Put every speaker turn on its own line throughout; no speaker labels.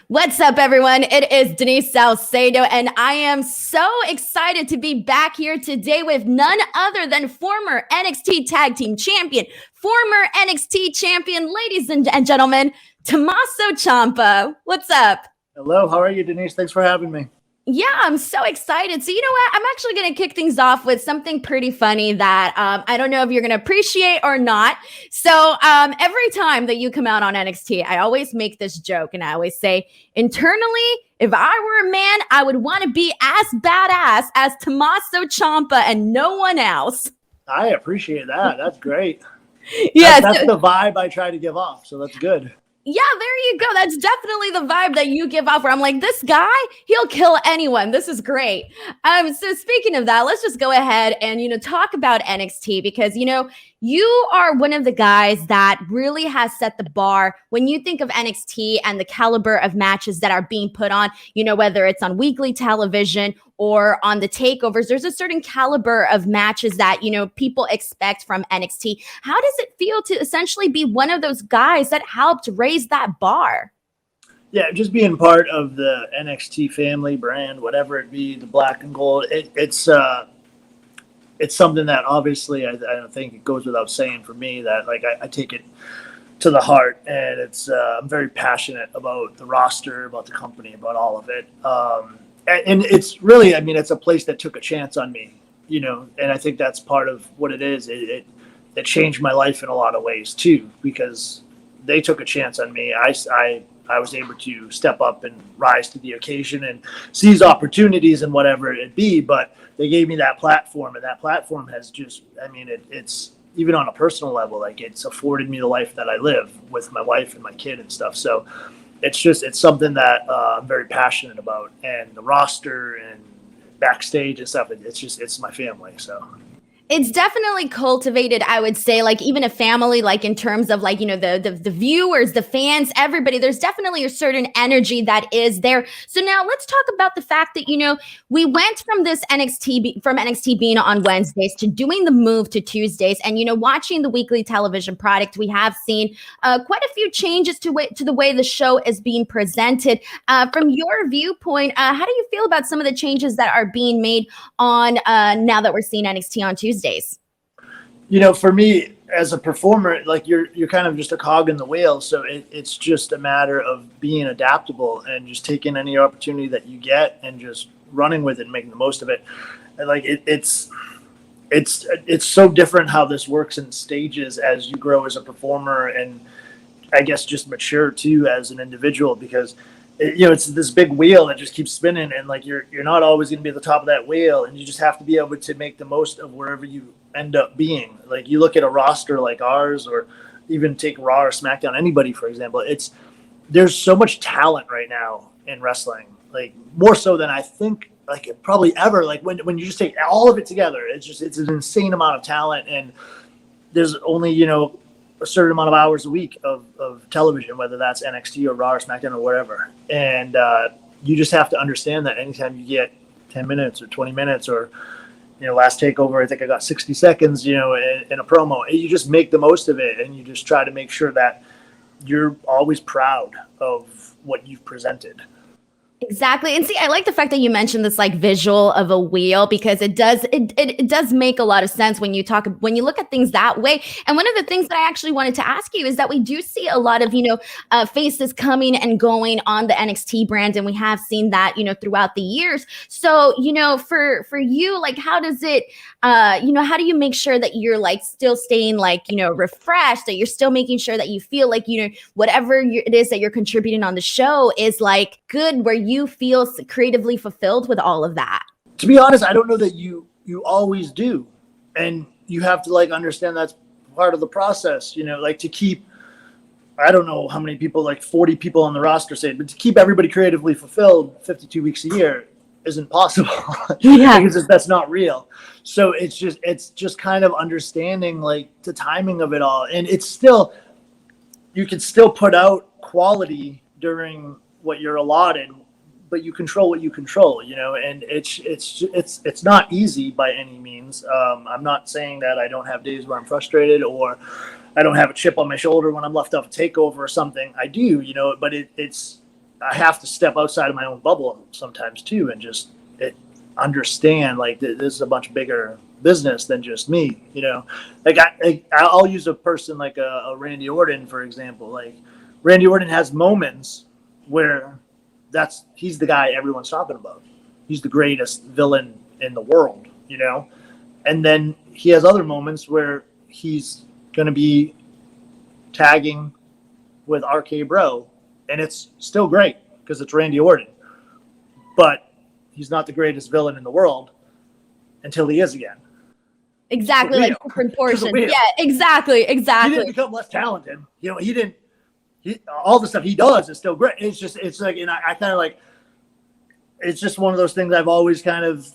What's up, everyone? It is Denise Salcedo, and I am so excited to be back here today with none other than former NXT Tag Team Champion, former NXT Champion, ladies and gentlemen, Tommaso Ciampa. What's up?
Hello, how are you, Denise? Thanks for having me.
Yeah, I'm so excited. So, you know what? I'm actually going to kick things off with something pretty funny that I don't know if you're going to appreciate or not. So, every time that you come out on NXT, I always make this joke and I always say, internally, if I were a man, I would want to be as badass as Tommaso Ciampa and no one else.
I appreciate that. That's great.
Yes.
That's the vibe I try to give off, so that's good.
Yeah, there you go. That's definitely the vibe that you give off where I'm like, this guy, he'll kill anyone. This is great. So speaking of that, let's just go ahead and, talk about NXT because, you are one of the guys that really has set the bar when you think of NXT and the caliber of matches that are being put on, whether it's on weekly television or on the takeovers. There's a certain caliber of matches that, people expect from NXT. How does it feel to essentially be one of those guys that helped raise that bar?
Yeah, just being part of the NXT family brand, whatever it be, the black and gold, it's something that obviously I don't think it goes without saying for me that like I take it to the heart, and it's I'm very passionate about the roster, about the company, about all of it. And it's really, I mean, it's a place that took a chance on me, and I think that's part of what it is. It changed my life in a lot of ways too, because they took a chance on me. I was able to step up and rise to the occasion and seize opportunities and whatever it be, but they gave me that platform, and that platform has just, I mean, it's even on a personal level, like it's afforded me the life that I live with my wife and my kid and stuff. So it's something that I'm very passionate about, and the roster and backstage and stuff. It's my family. So.
It's definitely cultivated, I would say, like even a family, like in terms of like, the viewers, the fans, everybody, there's definitely a certain energy that is there. So now let's talk about the fact that, we went from this NXT being on Wednesdays to doing the move to Tuesdays, and, watching the weekly television product, we have seen quite a few changes to the way the show is being presented. From your viewpoint, how do you feel about some of the changes that are being made on now that we're seeing NXT on Tuesdays?
For me as a performer, like you're kind of just a cog in the wheel. So it's just a matter of being adaptable and just taking any opportunity that you get and just running with it and making the most of it. And like it's so different how this works in stages as you grow as a performer, and I guess just mature too as an individual, because it's this big wheel that just keeps spinning, and like you're not always going to be at the top of that wheel, and you just have to be able to make the most of wherever you end up being. Like you look at a roster like ours, or even take Raw or SmackDown, anybody for example, there's so much talent right now in wrestling, like more so than I think like probably ever. Like when you just take all of it together, it's an insane amount of talent, and there's only a certain amount of hours a week of television, whether that's NXT or Raw or SmackDown or whatever. And you just have to understand that anytime you get 10 minutes or 20 minutes or, last takeover, I think I got 60 seconds, in a promo, you just make the most of it, and you just try to make sure that you're always proud of what you've presented.
Exactly. And see, I like the fact that you mentioned this like visual of a wheel, because it does make a lot of sense when you look at things that way. And one of the things that I actually wanted to ask you is that we do see a lot of, faces coming and going on the NXT brand. And we have seen that, throughout the years. So, for you, like, how does it, how do you make sure that you're like still staying like, refreshed, that you're still making sure that you feel like, whatever it is that you're contributing on the show is like good, where you feel creatively fulfilled with all of that?
To be honest, I don't know that you always do. And you have to like understand that's part of the process, like to keep, I don't know how many people, like 40 people on the roster say, but to keep everybody creatively fulfilled 52 weeks a year isn't possible.
Yeah.
Because that's not real. So it's just kind of understanding like the timing of it all. And you can still put out quality during what you're allotted, but you control what you control, and it's not easy by any means. I'm not saying that I don't have days where I'm frustrated or I don't have a chip on my shoulder when I'm left off a takeover or something. I do, but it's I have to step outside of my own bubble sometimes too, and just understand like this is a much bigger business than just me. Like I'll use a person like a Randy Orton, for example. Like Randy Orton has moments where he's the guy everyone's talking about. He's the greatest villain in the world, and then he has other moments where he's going to be tagging with RK Bro, and it's still great because it's Randy Orton, but he's not the greatest villain in the world until he is again.
Exactly, like different portions. Yeah, exactly.
He didn't become less talented. All the stuff he does is still great. It's like, and I kind of like, it's just one of those things I've always kind of,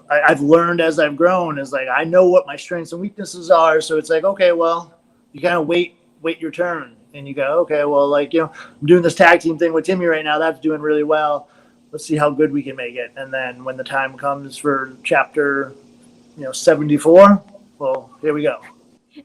I've learned as I've grown is like, I know what my strengths and weaknesses are. So it's like, okay, well, you kind of wait your turn and you go, okay, well, like, I'm doing this tag team thing with Timmy right now. That's doing really well. Let's see how good we can make it. And then when the time comes for chapter 74, well, here we go.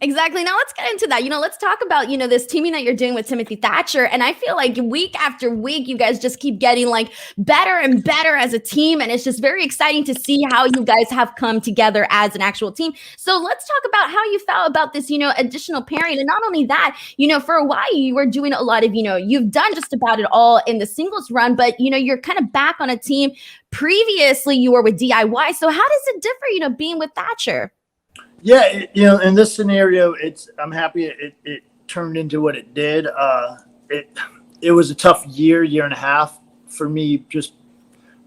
Exactly. Now let's get into that. Let's talk about, this teaming that you're doing with Timothy Thatcher. And I feel like week after week, you guys just keep getting like better and better as a team. And it's just very exciting to see how you guys have come together as an actual team. So let's talk about how you felt about this, additional pairing. And not only that, for a while you were doing a lot of, you've done just about it all in the singles run, but, you're kind of back on a team. Previously, you were with DIY. So how does it differ, being with Thatcher?
Yeah, in this scenario, I'm happy it turned into what it did. It was a tough year and a half for me, just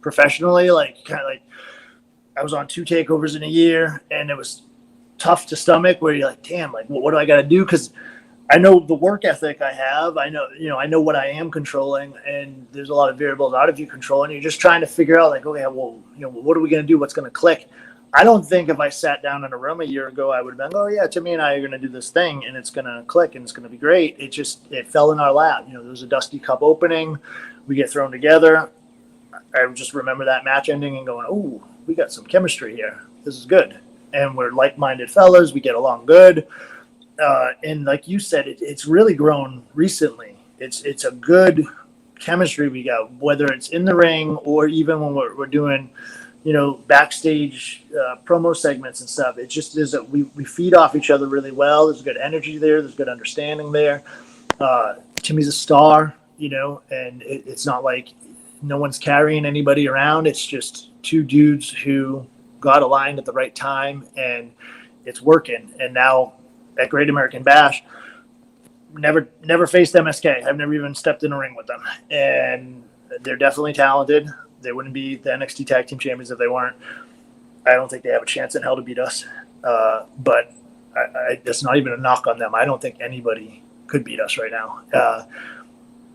professionally. Like kind of like I was on 2 takeovers in a year, and it was tough to stomach. Where you're like, damn, like what do I got to do? Because I know the work ethic I have. I know what I am controlling, and there's a lot of variables out of your control, and you're just trying to figure out like, okay, well, what are we going to do? What's going to click? I don't think if I sat down in a room a year ago, I would have been, oh yeah, Timmy and I are going to do this thing and it's going to click and it's going to be great. It fell in our lap. There was a Dusty Cup opening. We get thrown together. I just remember that match ending and going, oh, we got some chemistry here. This is good. And we're like-minded fellas. We get along good. And like you said, it's really grown recently. It's a good chemistry we got, whether it's in the ring or even when we're doing backstage promo segments and stuff. It just is that we feed off each other really well. There's good energy there. There's good understanding there. Timmy's a star, and it's not like no one's carrying anybody around. It's just 2 dudes who got aligned at the right time, and it's working. And now at Great American Bash, never faced MSK. I've never even stepped in a ring with them, and they're definitely talented. They wouldn't be the NXT Tag Team Champions if they weren't. I don't think they have a chance in hell to beat us. But it's not even a knock on them. I don't think anybody could beat us right now.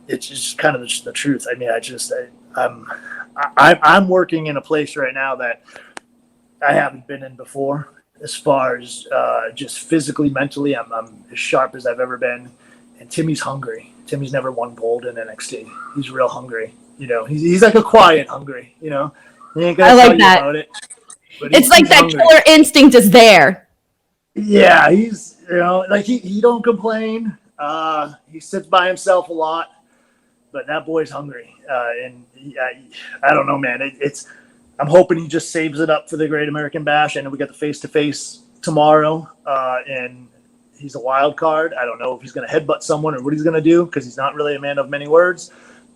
It's just kind of the truth. I mean, I'm working in a place right now that I haven't been in before. As far as just physically, mentally, I'm as sharp as I've ever been. And Timmy's hungry. Timmy's never won gold in NXT. He's real hungry. He's like a quiet hungry, He ain't gonna tell you about it. But it's like that hungry.
Killer instinct is there.
Yeah, he's, like he don't complain. He sits by himself a lot, but that boy's hungry. And I don't know, man. I'm hoping he just saves it up for the Great American Bash. I know we got the face-to-face tomorrow, and he's a wild card. I don't know if he's going to headbutt someone or what he's going to do because he's not really a man of many words,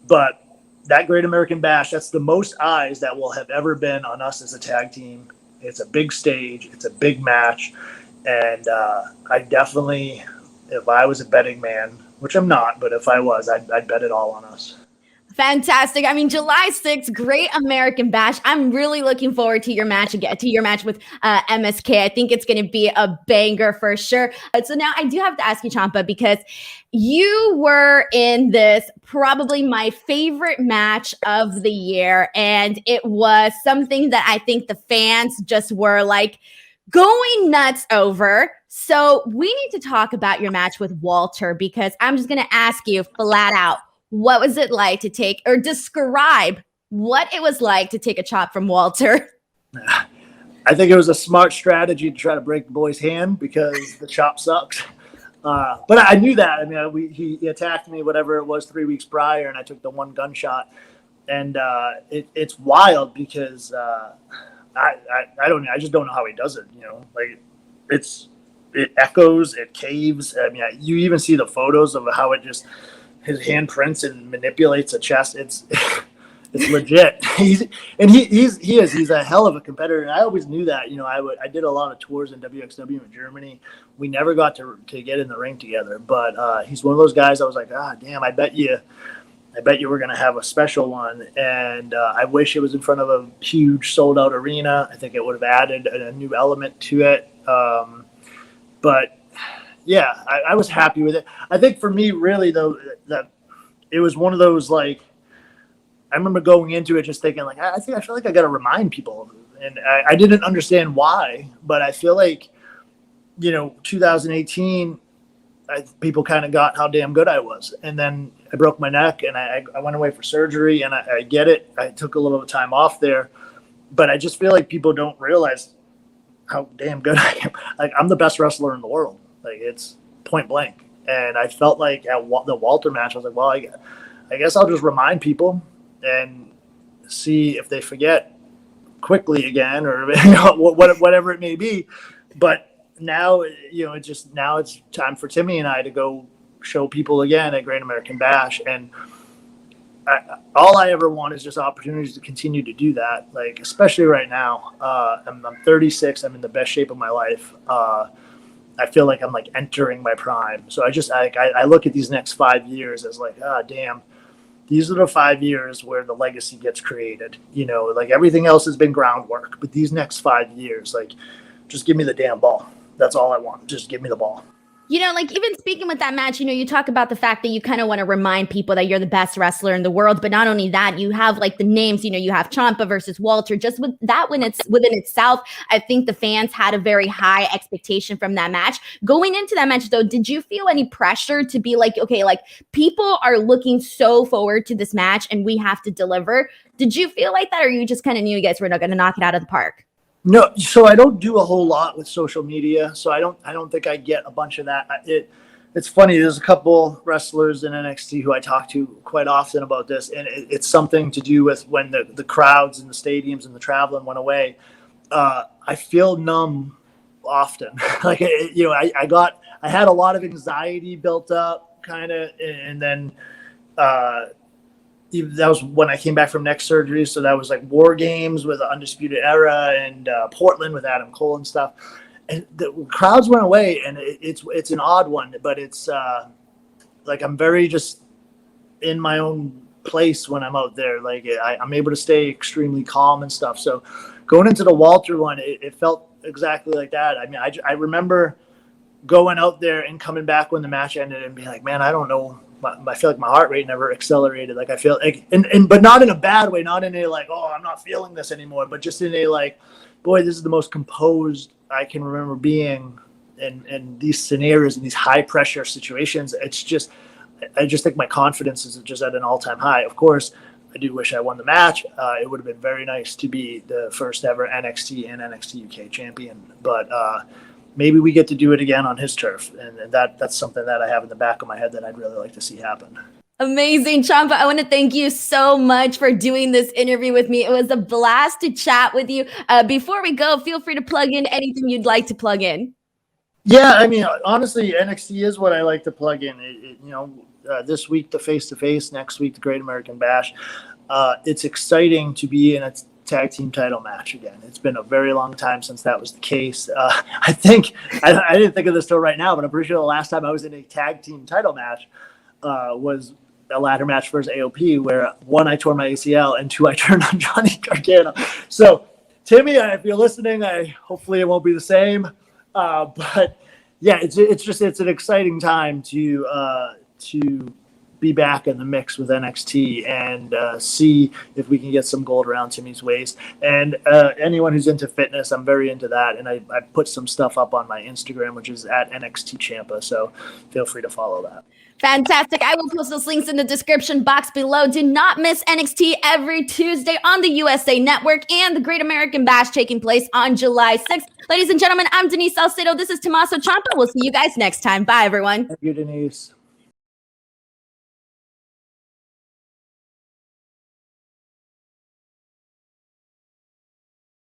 but that Great American Bash, that's the most eyes that will have ever been on us as a tag team. It's a big stage. It's a big match. And I definitely, if I was a betting man, which I'm not, but if I was, I'd bet it all on us.
Fantastic. I mean, July 6th, Great American Bash. I'm really looking forward to your match with MSK. I think it's going to be a banger for sure. So now I do have to ask you, Ciampa, because you were in this probably my favorite match of the year. And it was something that I think the fans just were like going nuts over. So we need to talk about your match with Walter, because I'm just going to ask you flat out, what was it like to take, or describe what it was like to take a chop from Walter?
I think it was a smart strategy to try to break the boy's hand because the chop sucks. But I knew that. I mean, he attacked me, whatever it was, 3 weeks prior, and I took the one gunshot. And it's wild because I don't know. I just don't know how he does it. Like it echoes, it caves. I mean, you even see the photos of how it just his hand prints and manipulates a chest. It's it's legit. He's a hell of a competitor. And I always knew that. I did a lot of tours in WXW in Germany. We never got to get in the ring together, but he's one of those guys. I was like, damn, I bet you were going to have a special one. And I wish it was in front of a huge sold out arena. I think it would have added a new element to it. But yeah, I was happy with it. I think for me, really, though, that it was one of those, like, I remember going into it just thinking, like, I feel like I got to remind people. And I didn't understand why, but I feel like, 2018, people kind of got how damn good I was. And then I broke my neck and I went away for surgery, and I get it. I took a little bit of time off there, but I just feel like people don't realize how damn good I am. Like, I'm the best wrestler in the world. Like, it's point blank. And I felt like at the Walter match, I was like, well, I guess I'll just remind people and see if they forget quickly again, or whatever it may be. But now, now it's time for Timmy and I to go show people again at Great American Bash. And all I ever want is just opportunities to continue to do that. Like, especially right now, I'm 36. I'm in the best shape of my life. I feel like I'm like entering my prime. So I look at these next 5 years as like, damn, these are the 5 years where the legacy gets created. Like, everything else has been groundwork, but these next 5 years, like, just give me the damn ball. That's all I want. Just give me the ball.
Like, even speaking with that match, you talk about the fact that you kind of want to remind people that you're the best wrestler in the world. But not only that, you have like the names, you have Ciampa versus Walter. Just with that, when it's within itself, I think the fans had a very high expectation from that match. Going into that match, though, did you feel any pressure to be like, okay, like, people are looking so forward to this match and we have to deliver? Did you feel like that, or you just kind of knew you guys were not going to knock it out of the park?
No, so I don't do a whole lot with social media, so I don't think I get a bunch of that. It's funny. There's a couple wrestlers in NXT who I talk to quite often about this, and it's something to do with when the crowds and the stadiums and the traveling went away. I feel numb often. Like, I had a lot of anxiety built up, kind of, and then. That was when I came back from neck surgery. So that was like War Games with the Undisputed Era and Portland with Adam Cole and stuff. And the crowds went away, and it's an odd one, but it's like I'm very just in my own place when I'm out there. Like, I'm able to stay extremely calm and stuff. So going into the Walter one, it felt exactly like that. I mean, I remember going out there and coming back when the match ended and being like, man, I don't know. I feel like my heart rate never accelerated. Like, I feel like, but not in a bad way, not in a like, oh, I'm not feeling this anymore, but just in a like, boy, this is the most composed I can remember being in these scenarios, in these high pressure situations. It's just, I just think my confidence is just at an all-time high. Of course, I do wish I won the match. It would have been very nice to be the first ever NXT and NXT UK champion, but maybe we get to do it again on his turf. And that's something that I have in the back of my head that I'd really like to see happen.
Amazing, Ciampa. I want to thank you so much for doing this interview with me. It was a blast to chat with you. Before we go, feel free to plug in anything you'd like to plug in.
Yeah, I mean, honestly, NXT is what I like to plug in. This week, the face-to-face, next week, the Great American Bash. It's exciting to be in a tag team title match again. It's been a very long time since that was the case. I think I didn't think of this till right now, but I'm pretty sure the last time I was in a tag team title match was a ladder match versus AOP, where 1, I tore my ACL, and 2, I turned on Johnny Gargano. So, Timmy, if you're listening, hopefully it won't be the same. But yeah, it's an exciting time to be back in the mix with NXT and see if we can get some gold around Timmy's waist. And anyone who's into fitness, I'm very into that. And I put some stuff up on my Instagram, which is at NXT Ciampa. So feel free to follow that.
Fantastic. I will post those links in the description box below. Do not miss NXT every Tuesday on the USA Network and the Great American Bash taking place on July 6th. Ladies and gentlemen, I'm Denise Salcedo. This is Tommaso Ciampa. We'll see you guys next time. Bye, everyone.
Thank you, Denise.